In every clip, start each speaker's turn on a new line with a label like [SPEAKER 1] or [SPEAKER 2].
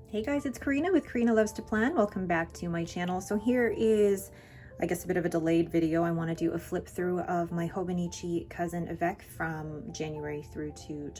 [SPEAKER 1] Hey guys, it's Karina with Karina Loves to Plan. Welcome back to my channel. So here is, I guess, a bit of a delayed video. I want to do a flip through of my Hobonichi cousin AVEC from January through to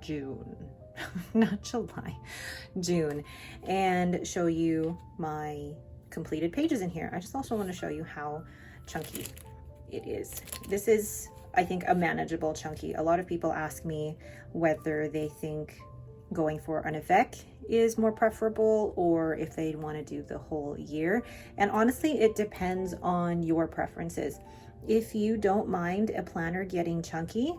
[SPEAKER 1] June, not July, June, and show you my completed pages in here. I just also want to show you how chunky it is. This is, I think, a manageable chunky. A lot of people ask me whether they think going for an AVEC is more preferable or if they want to do the whole year. And honestly, it depends on your preferences. If you don't mind a planner getting chunky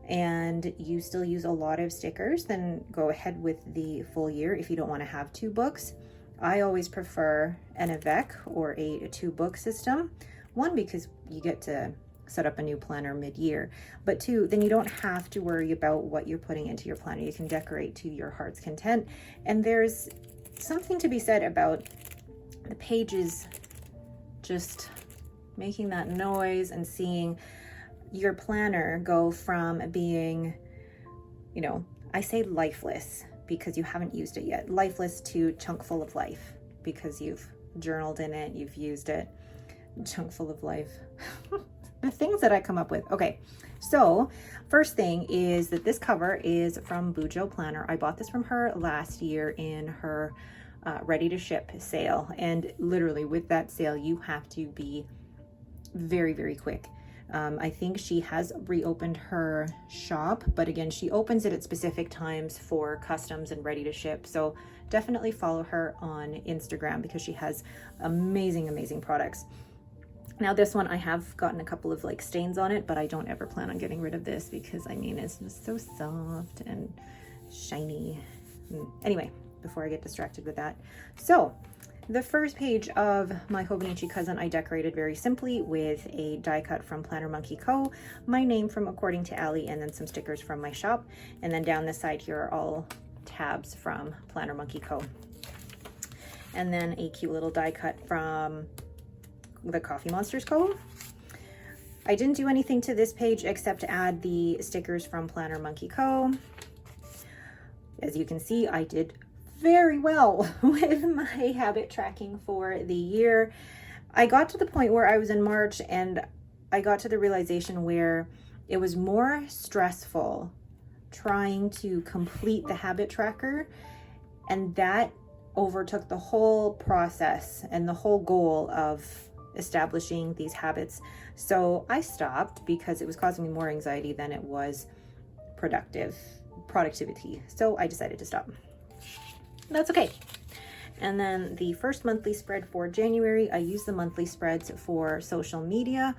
[SPEAKER 1] and you still use a lot of stickers, then go ahead with the full year if you don't want to have two books. I always prefer an AVEC or a two-book system. One, because you get to set up a new planner mid-year, but two, then you don't have to worry about what you're putting into your planner. You can decorate to your heart's content. And there's something to be said about the pages just making that noise and seeing your planner go from being, you know, I say lifeless because you haven't used it yet, lifeless to chunk full of life because you've journaled in it, you've used it. Chunk full of life. The things that I come up with. Okay, so first thing is that this cover is from Bujo Planner. I bought this from her last year in her ready to ship sale, and literally with that sale you have to be very, very quick. I think she has reopened her shop, but again, she opens it at specific times for customs and ready to ship. So definitely follow her on Instagram because she has amazing products. Now this one, I have gotten a couple of like stains on it, but I don't ever plan on getting rid of this because I mean, it's just so soft and shiny. Anyway, before I get distracted with that. So the first page of my Hobonichi cousin, I decorated very simply with a die cut from Planner Monkey Co., my name from According to Allie, and then some stickers from my shop. And then down the side here are all tabs from Planner Monkey Co. And then a cute little die cut from the Coffee Monsters Co. I didn't do anything to this page except add the stickers from Planner Monkey Co. As you can see, I did very well with my habit tracking for the year. I got to the point where I was in March and I got to the realization where it was more stressful trying to complete the habit tracker, and that overtook the whole process and the whole goal of establishing these habits. So I stopped because it was causing me more anxiety than it was productivity. So I decided to stop. That's okay. And then the first monthly spread for January, I use the monthly spreads for social media.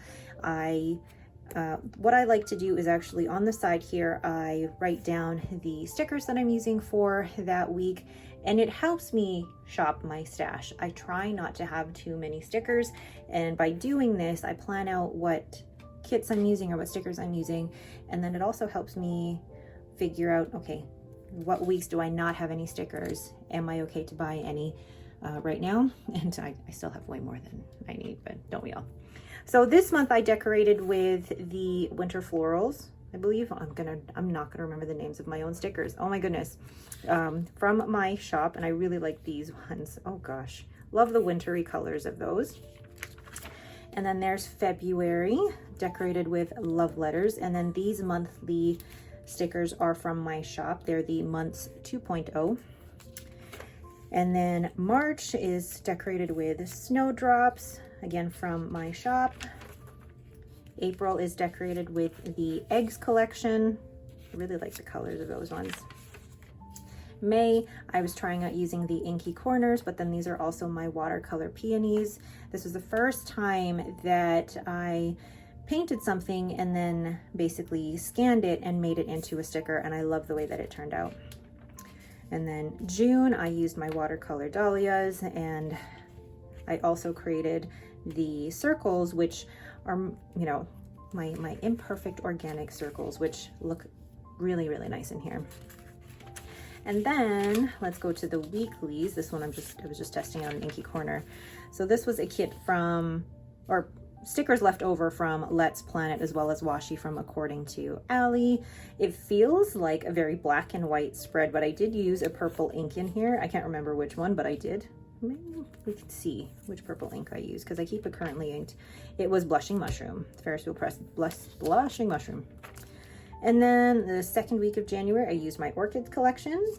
[SPEAKER 1] What I like to do is actually on the side here, I write down the stickers that I'm using for that week, and it helps me shop my stash. I try not to have too many stickers, and by doing this, I plan out what kits I'm using or what stickers I'm using, and then it also helps me figure out, okay, what weeks do I not have any stickers? Am I okay to buy any right now? And I still have way more than I need, but don't we all? So this month I decorated with the winter florals. I believe I'm not gonna remember the names of my own stickers. Oh my goodness. From my shop, and I really like these ones. Oh gosh, love the wintry colors of those. And then there's February, decorated with love letters. And then these monthly stickers are from my shop. They're the months 2.0. And then March is decorated with snowdrops, again from my shop. April is decorated with the eggs collection. I really like the colors of those ones. May, I was trying out using the inky corners, but then these are also my watercolor peonies. This was the first time that I painted something and then basically scanned it and made it into a sticker, and I love the way that it turned out. And then June, I used my watercolor dahlias, and I also created the circles, which are, you know, my imperfect organic circles, which look really nice in here. And then let's go to the weeklies. This one I was just testing out an inky corner. So this was a kit from, or stickers left over from Let's Planet, as well as washi from According to Ali. It feels like a very black and white spread, but I did use a purple ink in here. I can't remember which one, but I did. Maybe we can see which purple ink I use because I keep it currently inked. It was Blushing Mushroom, Ferris Wheel Press Blushing Mushroom. And then the second week of January, I used my Orchids collection.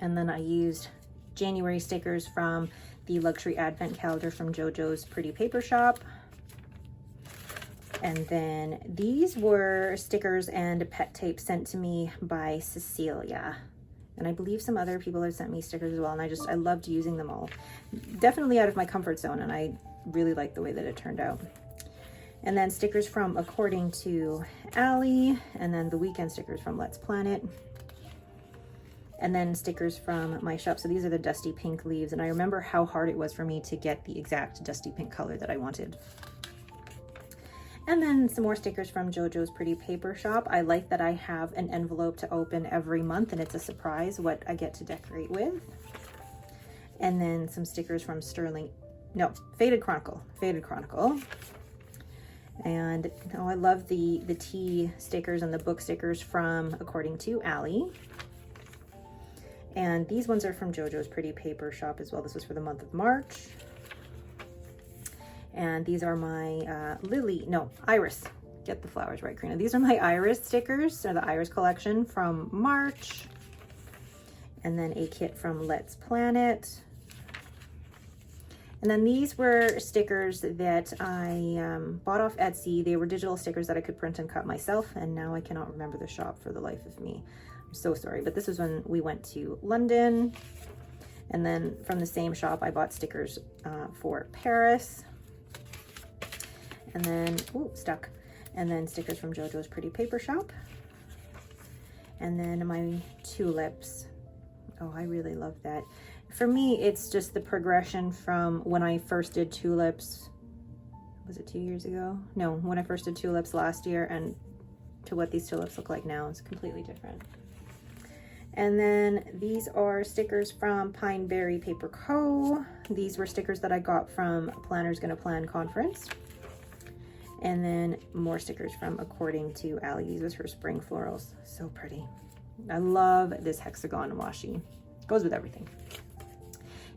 [SPEAKER 1] And then I used January stickers from the Luxury Advent Calendar from JoJo's Pretty Paper Shop. And then these were stickers and pet tape sent to me by Cecilia. And I believe some other people have sent me stickers as well. And I loved using them all. Definitely out of my comfort zone. And I really liked the way that it turned out. And then stickers from According to Ali. And then the weekend stickers from Let's Planet. And then stickers from my shop. So these are the dusty pink leaves. And I remember how hard it was for me to get the exact dusty pink color that I wanted. And then some more stickers from JoJo's Pretty Paper Shop. I like that I have an envelope to open every month, and it's a surprise what I get to decorate with. And then some stickers from Faded Chronicle. And I love the tea stickers and the book stickers from According to Ali. And these ones are from JoJo's Pretty Paper Shop as well. This was for the month of March. And these are my Iris. Get the flowers right, Karina. These are my Iris stickers, or the Iris collection from March. And then a kit from Let's Planet. And then these were stickers that I bought off Etsy. They were digital stickers that I could print and cut myself. And now I cannot remember the shop for the life of me. I'm so sorry, but this was when we went to London. And then from the same shop, I bought stickers for Paris. And then, stuck. And then stickers from JoJo's Pretty Paper Shop. And then my tulips. Oh, I really love that. For me, it's just the progression from when I first did tulips. Was it 2 years ago? No, when I first did tulips last year, and to what these tulips look like now. It's completely different. And then these are stickers from Pineberry Paper Co. These were stickers that I got from Planners Gonna Plan conference. And then more stickers from According to Ali. These was her spring florals. So pretty. I love this hexagon washi. Goes with everything.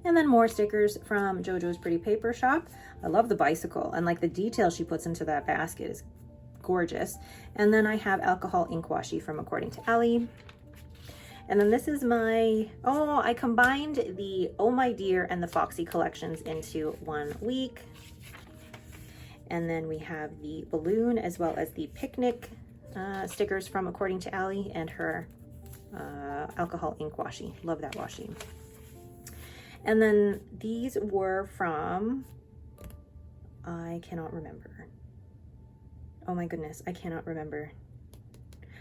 [SPEAKER 1] And then more stickers from JoJo's Pretty Paper Shop. I love the bicycle, and like the detail she puts into that basket is gorgeous. And then I have alcohol ink washi from According to Ali. And then this is my, I combined the Oh My Dear and the Foxy collections into 1 week. And then we have the balloon as well as the picnic stickers from According to Ali and her alcohol ink washi. Love that washi. And then these were from, I cannot remember. Oh my goodness, I cannot remember.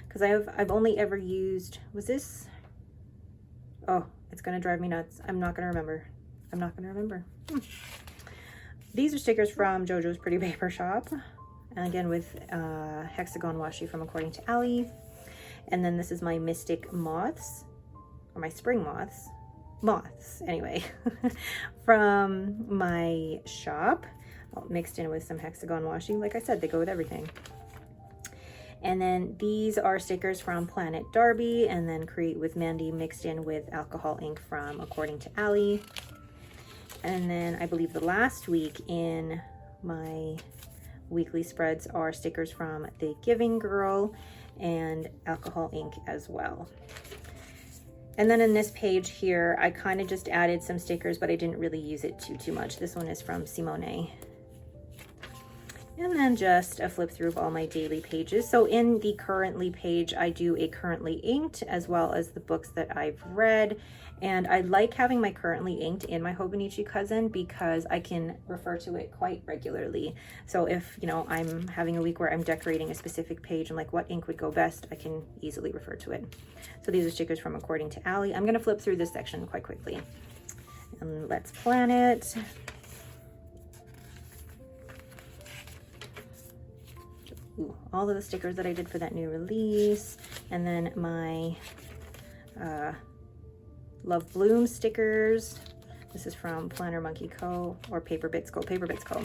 [SPEAKER 1] Because I've only ever used, was this? Oh, it's gonna drive me nuts. I'm not gonna remember. These are stickers from JoJo's Pretty Paper Shop. And again with hexagon washi from According to Ali. And then this is my Mystic Moths, or my Spring Moths. Anyway, from my shop, mixed in with some hexagon washi. Like I said, they go with everything. And then these are stickers from Planet Darby, and then Create with Mandy mixed in with alcohol ink from According to Ali. And then I believe the last week in my weekly spreads are stickers from The Giving Girl and alcohol ink as well. And then in this page here, I kind of just added some stickers, but I didn't really use it too much. This one is from Simone. And then just a flip through of all my daily pages. So in the currently page, I do a currently inked as well as the books that I've read. And I like having my currently inked in my Hobonichi Cousin because I can refer to it quite regularly. So if, I'm having a week where I'm decorating a specific page and like what ink would go best, I can easily refer to it. So these are stickers from According to Ali. I'm going to flip through this section quite quickly. And Let's Plan It. All of the stickers that I did for that new release, and then my Love Bloom stickers This is from Planner Monkey Co. or Paper Bits Co. Paper Bits Co.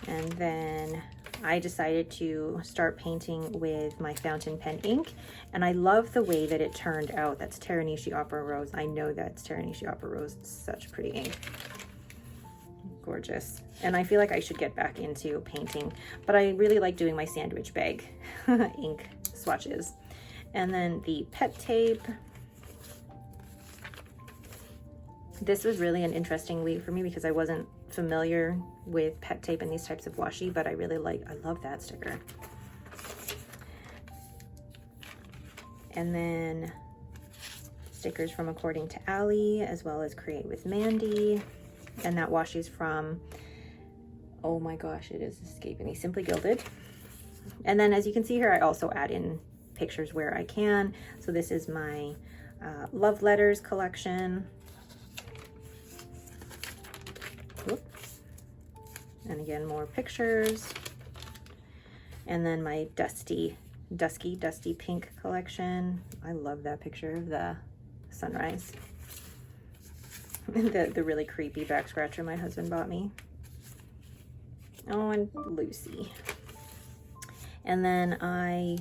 [SPEAKER 1] And then I decided to start painting with my fountain pen ink, and I love the way that it turned out. That's Taranishi Opera Rose. I know that's Taranishi Opera Rose. It's such pretty ink. Gorgeous. And I feel like I should get back into painting, but I really like doing my sandwich bag ink swatches. And then the pet tape. This was really an interesting week for me because I wasn't familiar with pet tape and these types of washi, but I love that sticker. And then stickers from According to Allie, as well as Create with Mandy. And that washi is from, oh my gosh, it is escaping me, Simply Gilded. And then as you can see here, I also add in pictures where I can. So this is my love letters collection. Whoop. And again, more pictures. And then my dusty pink collection. I love that picture of the sunrise. the really creepy back scratcher my husband bought me. Oh, and Lucy. And then I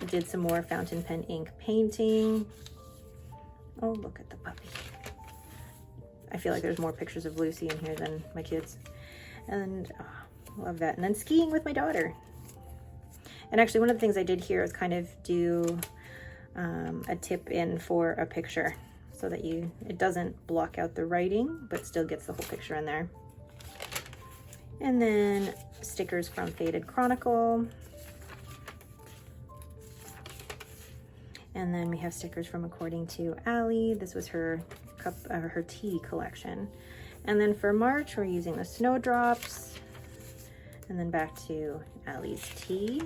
[SPEAKER 1] did some more fountain pen ink painting. Oh, look at the puppy. I feel like there's more pictures of Lucy in here than my kids. And oh, love that. And then skiing with my daughter. And actually one of the things I did here is kind of do a tip in for a picture so that it doesn't block out the writing, but still gets the whole picture in there. And then stickers from Faded Chronicle. And then we have stickers from According to Allie. This was her her tea collection. And then for March, we're using the Snowdrops. And then back to Allie's tea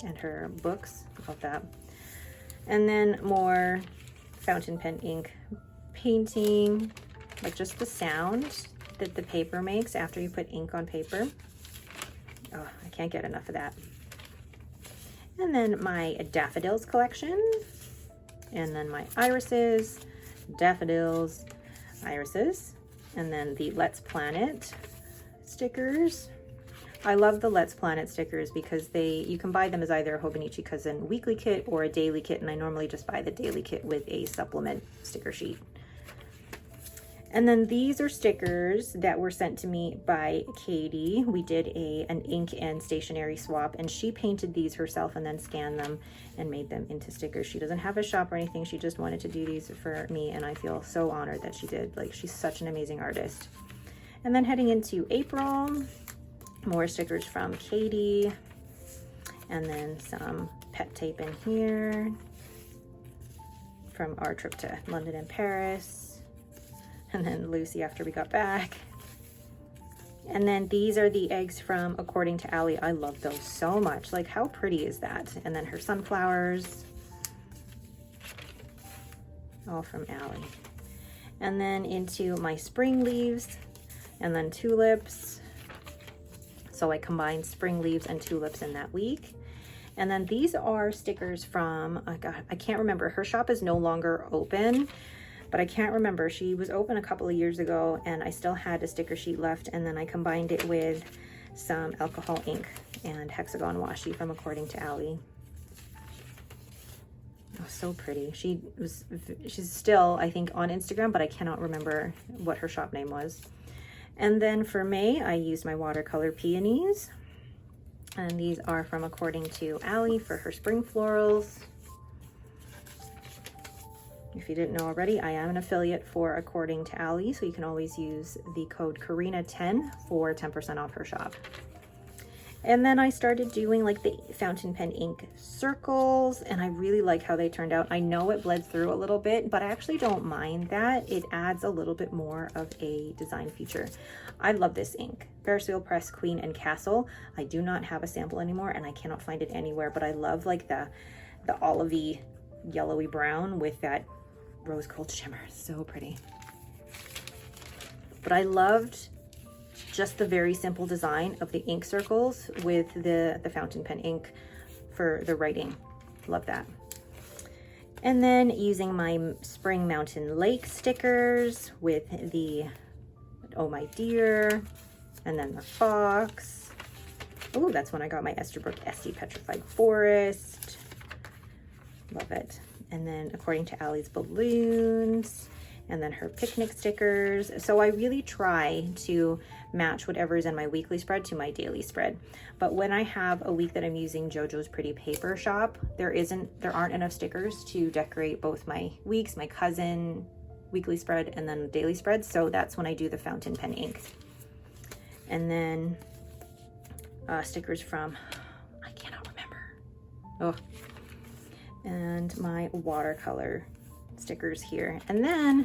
[SPEAKER 1] and her books. Love that. And then more fountain pen ink painting, like just the sound that the paper makes after you put ink on paper. Oh, I can't get enough of that. And then my daffodils collection, and then my irises, daffodils, irises, and then the Let's Planet stickers. I love the Let's Planet stickers because you can buy them as either a Hobonichi Cousin weekly kit or a daily kit, and I normally just buy the daily kit with a supplement sticker sheet. And then these are stickers that were sent to me by Katie. We did an ink and stationery swap, and she painted these herself and then scanned them and made them into stickers. She doesn't have a shop or anything. She just wanted to do these for me, and I feel so honored that she did. Like, she's such an amazing artist. And then heading into April, more stickers from Katie, and then some pet tape in here from our trip to London and Paris. And then Lucy after we got back. And then these are the eggs from According to Allie. I love those so much. Like, how pretty is that? And then her sunflowers, all from Allie. And then into my spring leaves, and then tulips. So I combined spring leaves and tulips in that week. And then these are stickers from, oh God, I can't remember. Her shop is no longer open, but I can't remember. She was open a couple of years ago, and I still had a sticker sheet left, and then I combined it with some alcohol ink and hexagon washi from According to Allie. Oh, so pretty. She's still, I think, on Instagram, but I cannot remember what her shop name was. And then for May, I used my watercolor peonies, and these are from According to Allie for her spring florals. If you didn't know already, I am an affiliate for According to Allie, so you can always use the code Karina10 for 10% off her shop. And then I started doing like the fountain pen ink circles, and I really like how they turned out. I know it bled through a little bit, but I actually don't mind that. It adds a little bit more of a design feature. I love this ink. Ferris Wheel Press Queen and Castle. I do not have a sample anymore, and I cannot find it anywhere, but I love like the olivey yellowy brown with that rose gold shimmer. So pretty. But I loved just the very simple design of the ink circles with the fountain pen ink for the writing. Love that. And then using my Spring Mountain Lake stickers with the Oh My Dear, and then the fox. Oh, that's when I got my Esterbrook Essie Petrified Forest. Love it. And then according to Allie's balloons, and then her picnic stickers. So I really try to match whatever is in my weekly spread to my daily spread. But when I have a week that I'm using JoJo's Pretty Paper Shop, there aren't enough stickers to decorate both my weeks, my cousin weekly spread, and then daily spread. So that's when I do the fountain pen ink. And then stickers from, I cannot remember. Oh. And my watercolor stickers here. And then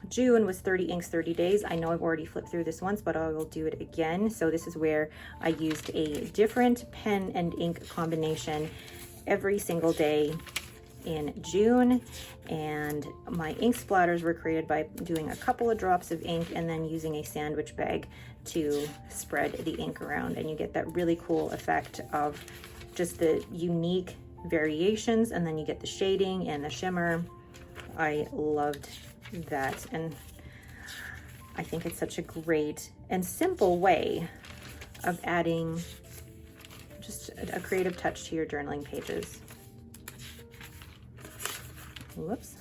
[SPEAKER 1] June was 30 inks, 30 days. I know I've already flipped through this once, but I will do it again. So this is where I used a different pen and ink combination every single day in June. And my ink splatters were created by doing a couple of drops of ink and then using a sandwich bag to spread the ink around. And you get that really cool effect of just the unique variations, and then you get the shading and the shimmer. I loved that, and I think it's such a great and simple way of adding just a creative touch to your journaling pages. Whoops.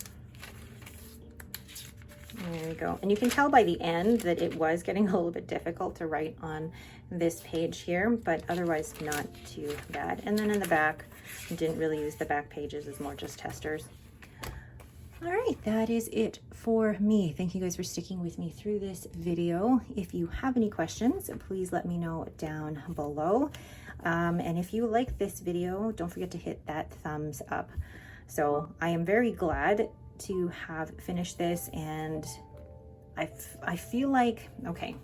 [SPEAKER 1] There we go. And you can tell by the end that it was getting a little bit difficult to write on this page here, but otherwise not too bad. And then in the back, I didn't really use the back pages, it's more just testers. All right, that is it for me. Thank you guys for sticking with me through this video. If you have any questions, please let me know down below. And if you like this video, don't forget to hit that thumbs up. So I am very glad to have finished this, and I feel like, okay,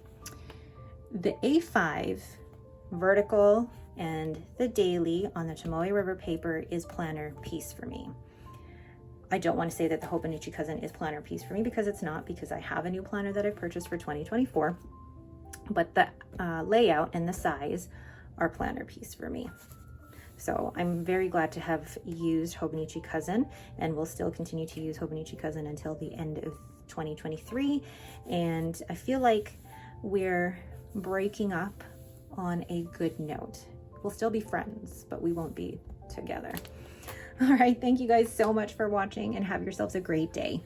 [SPEAKER 1] the A5 vertical and the daily on the Tomoe River paper is planner piece for me. I don't want to say that the Hobonichi Cousin is planner piece for me, because it's not, because I have a new planner that I purchased for 2024, but the layout and the size are planner piece for me. So I'm very glad to have used Hobonichi Cousin, and we'll still continue to use Hobonichi Cousin until the end of 2023. And I feel like we're breaking up on a good note. We'll still be friends, but we won't be together. All right, thank you guys so much for watching, and have yourselves a great day.